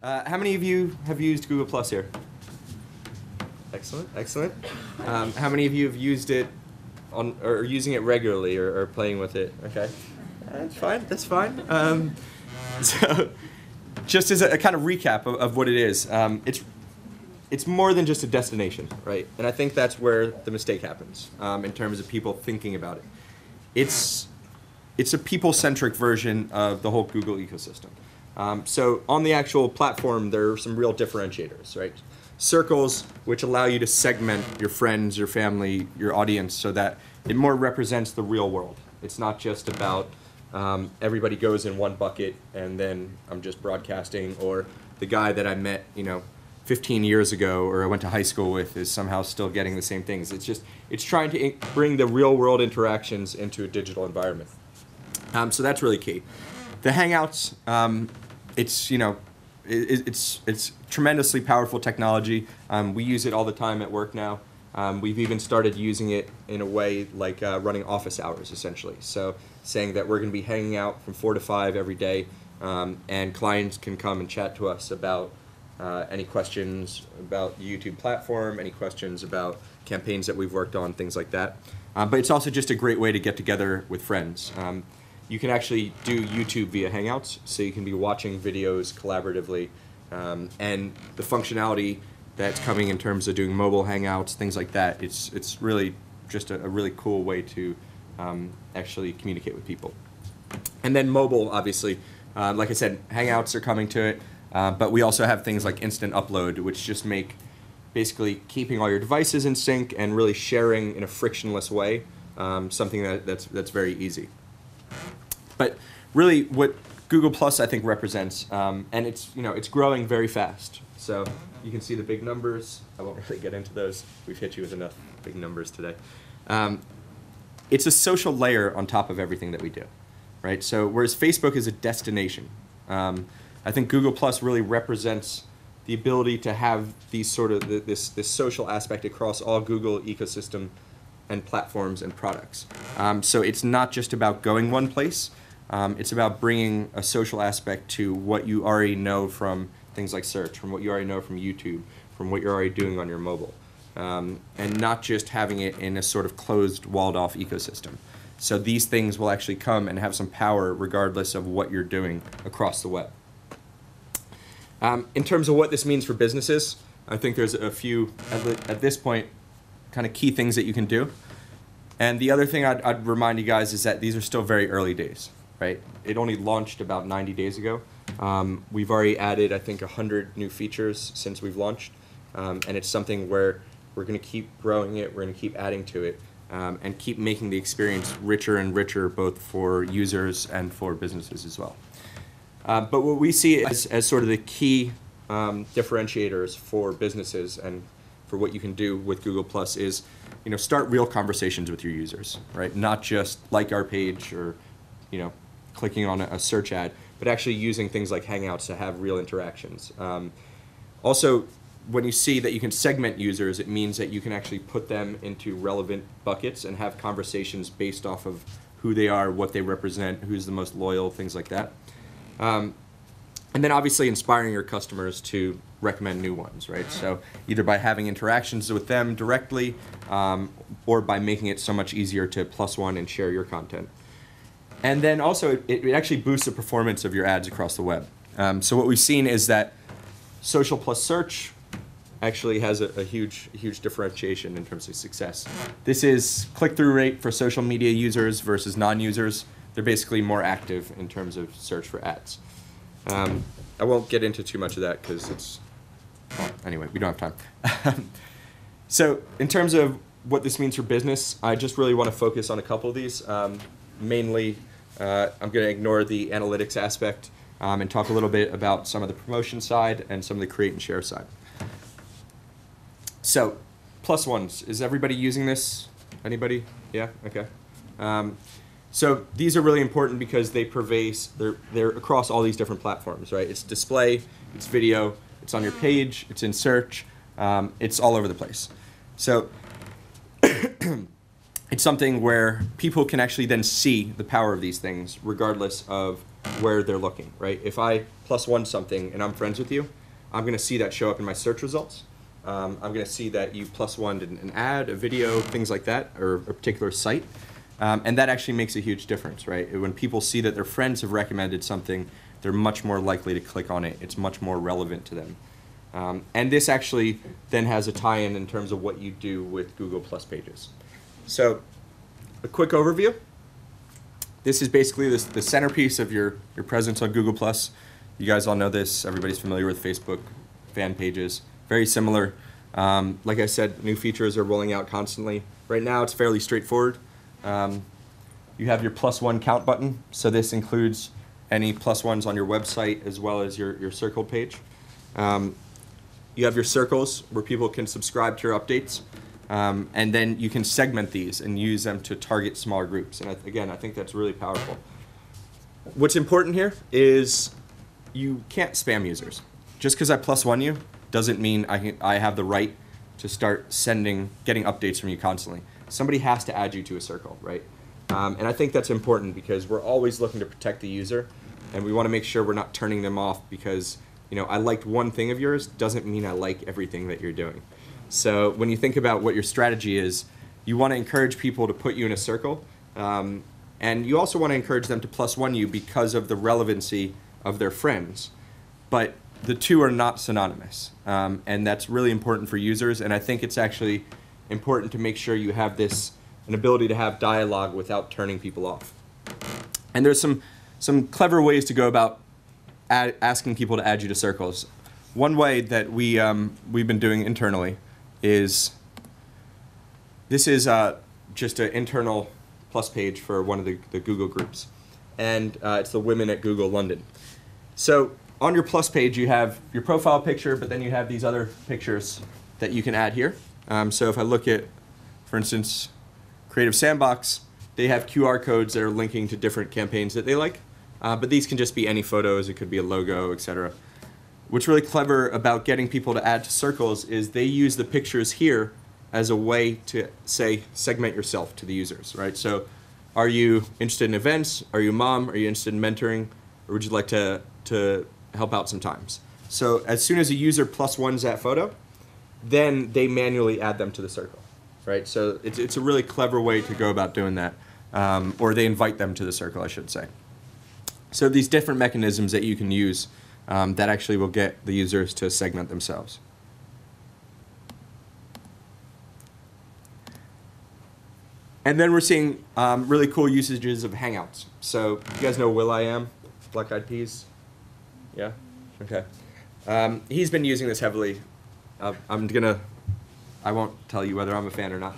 How many of you have used Google Plus here? Excellent, excellent. How many of you have used it or using it regularly or playing with it? Okay, that's fine. That's fine. So, just as a kind of recap of what it is, it's more than just a destination, right? And I think that's where the mistake happens in terms of people thinking about it. It's a people-centric version of the whole Google ecosystem. So on the actual platform, there are some real differentiators, right? Circles, which allow you to segment your friends, your family, your audience, so that it more represents the real world. It's not just about everybody goes in one bucket and then I'm just broadcasting, or the guy that I met, 15 years ago or I went to high school with is somehow still getting the same things. It's trying to bring the real world interactions into a digital environment. So that's really key. The Hangouts, it's tremendously powerful technology. We use it all the time at work now. We've even started using it in a way like running office hours, essentially. So saying that we're going to be hanging out from 4 to 5 every day, and clients can come and chat to us about any questions about the YouTube platform, any questions about campaigns that we've worked on, things like that. But it's also just a great way to get together with friends. You can actually do YouTube via Hangouts, so you can be watching videos collaboratively, and the functionality that's coming in terms of doing mobile Hangouts, things like that, it's really just a really cool way to actually communicate with people. And then mobile, obviously, like I said, Hangouts are coming to it, but we also have things like instant upload, which just make basically keeping all your devices in sync and really sharing in a frictionless way, something that's very easy. But really, what Google Plus I think represents, and it's growing very fast. So you can see the big numbers. I won't really get into those. We've hit you with enough big numbers today. It's a social layer on top of everything that we do, right? So whereas Facebook is a destination, I think Google Plus really represents the ability to have these sort of this social aspect across all Google ecosystem and platforms and products. So it's not just about going one place. It's about bringing a social aspect to what you already know from things like search, from what you already know from YouTube, from what you're already doing on your mobile, and not just having it in a sort of closed, walled-off ecosystem. So these things will actually come and have some power regardless of what you're doing across the web. In terms of what this means for businesses, I think there's a few, at this point, kind of key things that you can do. And the other thing I'd remind you guys is that these are still very early days, right? It only launched about 90 days ago. We've already added, I think, 100 new features since we've launched. And it's something where we're going to keep growing it, we're going to keep adding to it, and keep making the experience richer and richer, both for users and for businesses as well. But what we see as sort of the key differentiators for businesses and for what you can do with Google Plus is, start real conversations with your users, right? Not just like our page or, clicking on a search ad, but actually using things like Hangouts to have real interactions. Also, when you see that you can segment users, it means that you can actually put them into relevant buckets and have conversations based off of who they are, what they represent, who's the most loyal, things like that. And then obviously inspiring your customers to recommend new ones, right? So either by having interactions with them directly, or by making it so much easier to plus one and share your content. And then also it actually boosts the performance of your ads across the web. So what we've seen is that social plus search actually has a huge differentiation in terms of success. This is click-through rate for social media users versus non-users. They're basically more active in terms of search for ads. I won't get into too much of that because anyway, we don't have time. So in terms of what this means for business, I just really want to focus on a couple of these. Mainly, I'm going to ignore the analytics aspect and talk a little bit about some of the promotion side and some of the create and share side. So, plus ones. Is everybody using this? Anybody? Yeah? Okay. So these are really important because they're across all these different platforms, right? It's display, it's video, it's on your page, it's in search, it's all over the place. So it's something where people can actually then see the power of these things regardless of where they're looking, right? If I +1 something and I'm friends with you, I'm going to see that show up in my search results. I'm going to see that you +1'd an ad, a video, things like that, or a particular site. And that actually makes a huge difference, right? When people see that their friends have recommended something, they're much more likely to click on it. It's much more relevant to them. And this actually then has a tie-in in terms of what you do with Google Plus pages. So a quick overview. This is basically the centerpiece of your presence on Google Plus. You guys all know this. Everybody's familiar with Facebook fan pages. Very similar. Like I said, new features are rolling out constantly. Right now, it's fairly straightforward. You have your +1 count button. So this includes any +1s on your website as well as your circled page. You have your circles where people can subscribe to your updates. And then you can segment these and use them to target smaller groups. And again, I think that's really powerful. What's important here is you can't spam users. Just because I +1 you doesn't mean I have the right to start getting updates from you constantly. Somebody has to add you to a circle, right? And I think that's important because we're always looking to protect the user, and we want to make sure we're not turning them off because, I liked one thing of yours doesn't mean I like everything that you're doing. So when you think about what your strategy is, you want to encourage people to put you in a circle, and you also want to encourage them to +1 you because of the relevancy of their friends. But the two are not synonymous, and that's really important for users, and I think it's actually important to make sure you have an ability to have dialogue without turning people off. And there's some clever ways to go about asking people to add you to circles. One way that we've been doing internally is this is just an internal Plus page for one of the Google groups, and it's the Women at Google London. So on your Plus page, you have your profile picture, but then you have these other pictures that you can add here. So if I look at, for instance, Creative Sandbox, they have QR codes that are linking to different campaigns that they like, but these can just be any photos. It could be a logo, etc. What's really clever about getting people to add to circles is they use the pictures here as a way to, say, segment yourself to the users, right? So are you interested in events? Are you a mom? Are you interested in mentoring? Or would you like to help out sometimes? So as soon as a user +1s that photo, then they manually add them to the circle, right? So it's a really clever way to go about doing that, or they invite them to the circle, I should say. So these different mechanisms that you can use that actually will get the users to segment themselves. And then we're seeing really cool usages of Hangouts. So you guys know will.i.am, Black Eyed Peas? Yeah? Okay. He's been using this heavily. I won't tell you whether I'm a fan or not.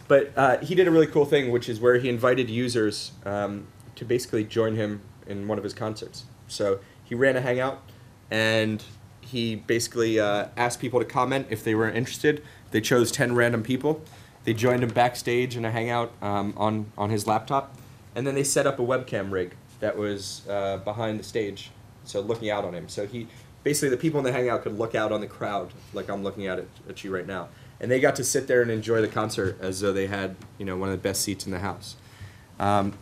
But he did a really cool thing, which is where he invited users to basically join him in one of his concerts. So he ran a Hangout, and he basically asked people to comment if they were interested. They chose 10 random people. They joined him backstage in a Hangout on his laptop, and then they set up a webcam rig that was behind the stage, so looking out on him. So basically the people in the Hangout could look out on the crowd like I'm looking at you right now. And they got to sit there and enjoy the concert as though they had, one of the best seats in the house.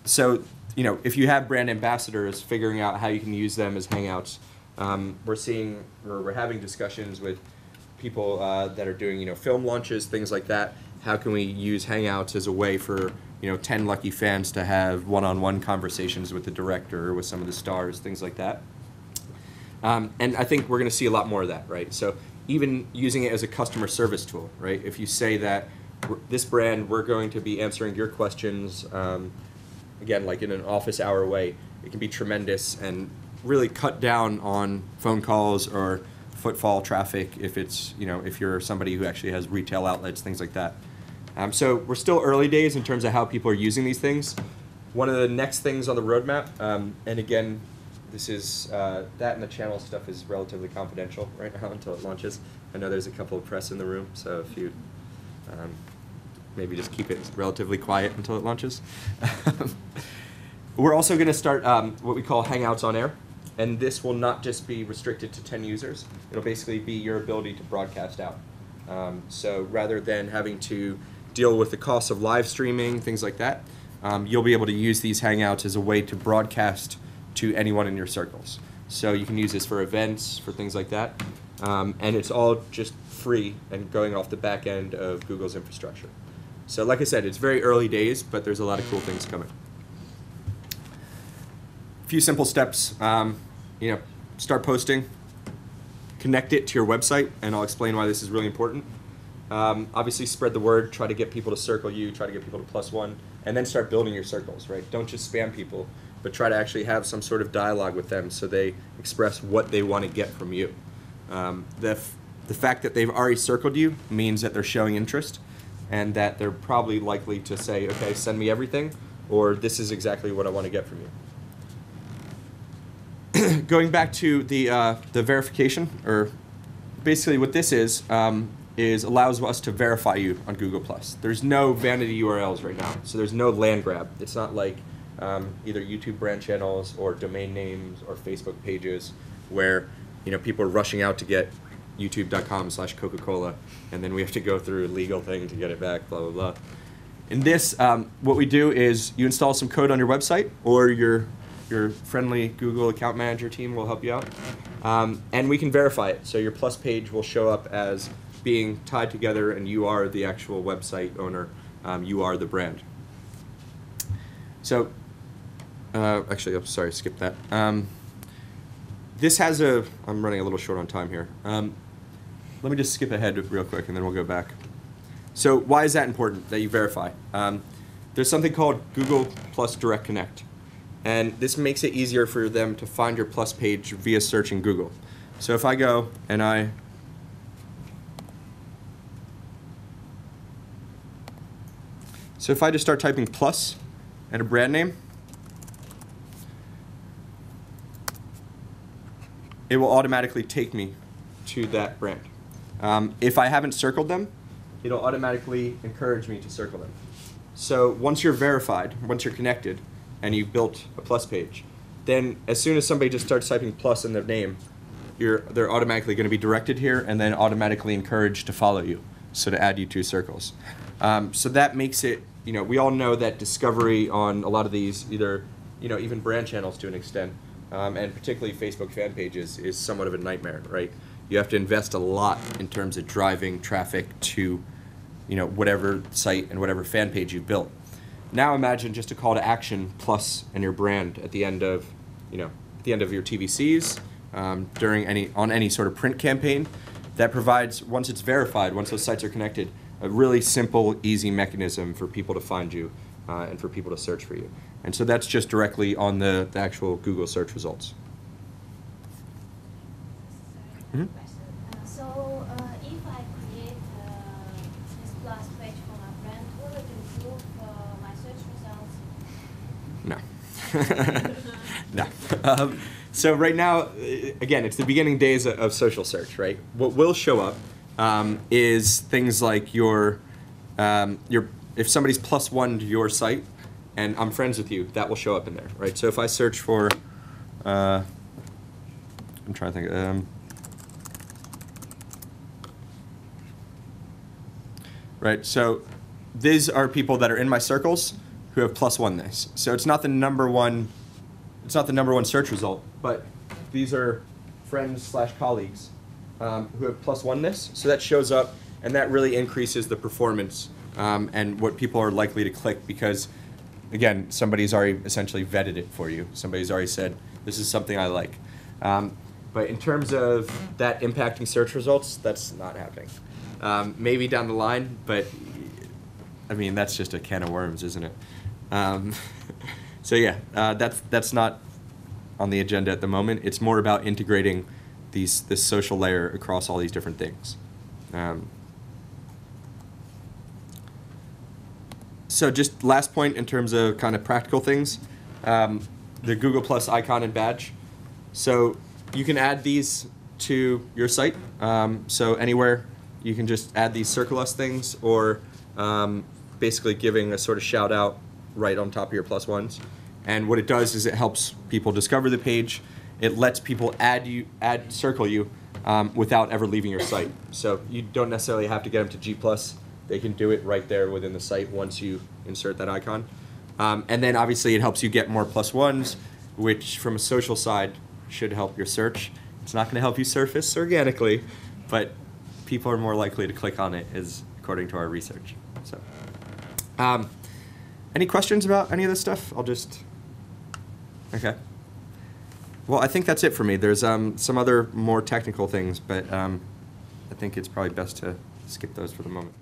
So, if you have brand ambassadors, figuring out how you can use them as Hangouts, we're having discussions with people that are doing, film launches, things like that. How can we use Hangouts as a way for, 10 lucky fans to have one-on-one conversations with the director or with some of the stars, things like that. And I think we're going to see a lot more of that, right? So even using it as a customer service tool, right? If you say that this brand, we're going to be answering your questions, again, like in an office hour way, it can be tremendous and really cut down on phone calls or footfall traffic if it's, if you're somebody who actually has retail outlets, things like that. So we're still early days in terms of how people are using these things. One of the next things on the roadmap, and again, this is, that and the channel stuff is relatively confidential right now until it launches. I know there's a couple of press in the room, so if you maybe just keep it relatively quiet until it launches. We're also going to start what we call Hangouts on Air, and this will not just be restricted to 10 users. It'll basically be your ability to broadcast out. So rather than having to deal with the cost of live streaming, things like that, you'll be able to use these Hangouts as a way to broadcast to anyone in your circles. So you can use this for events, for things like that. And it's all just free and going off the back end of Google's infrastructure. So like I said, it's very early days, but there's a lot of cool things coming. A few simple steps. Start posting, connect it to your website, and I'll explain why this is really important. Obviously, spread the word, try to get people to circle you, try to get people to +1, and then start building your circles, right? Don't just spam people, but try to actually have some sort of dialogue with them so they express what they want to get from you. The fact that they've already circled you means that they're showing interest and that they're probably likely to say, okay, send me everything, or this is exactly what I want to get from you. Going back to the verification, or basically what this is allows us to verify you on Google+. There's no vanity URLs right now, so there's no land grab. It's not like either YouTube brand channels or domain names or Facebook pages where people are rushing out to get youtube.com/Coca-Cola, and then we have to go through a legal thing to get it back, blah, blah, blah. In this, what we do is you install some code on your website, or your friendly Google account manager team will help you out, and we can verify it. So your Plus page will show up as being tied together, and you are the actual website owner. You are the brand. So, actually, I'm sorry, skip that. This has I'm running a little short on time here. Let me just skip ahead real quick, and then we'll go back. So why is that important, that you verify? There's something called Google Plus Direct Connect. And this makes it easier for them to find your Plus page via searching Google. So if I go and so if I just start typing Plus and a brand name, it will automatically take me to that brand. If I haven't circled them, it'll automatically encourage me to circle them. So once you're verified, once you're connected, and you've built a Plus page, then as soon as somebody just starts typing Plus in their name, they're automatically going to be directed here and then automatically encouraged to follow you, so to add you to circles. So that makes it, we all know that discovery on a lot of these, either, even brand channels to an extent, and particularly Facebook fan pages, is somewhat of a nightmare, right? You have to invest a lot in terms of driving traffic to, whatever site and whatever fan page you've built. Now imagine just a call to action plus and your brand at the end of, at the end of your TVCs, on any sort of print campaign. That provides, once it's verified, once those sites are connected, a really simple, easy mechanism for people to find you and for people to search for you. And so that's just directly on the actual Google search results. Mm-hmm. So if I create this Plus page for my brand, will it improve my search results? No. No. So right now, again, it's the beginning days of social search, right? What will show up is things like if somebody's +1 to your site, and I'm friends with you, that will show up in there, right? So if I search for, I'm trying to think, right, so these are people that are in my circles who have +1 this. So it's not the number one search result, but these are friends/colleagues who have +1 this. So that shows up, and that really increases the performance and what people are likely to click, because again, somebody's already essentially vetted it for you. Somebody's already said, this is something I like. But in terms of that impacting search results, that's not happening. Maybe down the line, but I mean, that's just a can of worms, isn't it? So yeah, that's not on the agenda at the moment. It's more about integrating this social layer across all these different things. So just last point in terms of kind of practical things, the Google Plus icon and badge. So you can add these to your site. So anywhere you can just add these circle us things, or basically giving a sort of shout out right on top of your +1s. And what it does is it helps people discover the page. It lets people circle you without ever leaving your site. So you don't necessarily have to get them to G+. They can do it right there within the site once you insert that icon. And then obviously it helps you get more +1s, which from a social side should help your search. It's not going to help you surface organically, but people are more likely to click on it, is according to our research. So, any questions about any of this stuff? Okay. Well, I think that's it for me. There's some other more technical things, but I think it's probably best to skip those for the moment.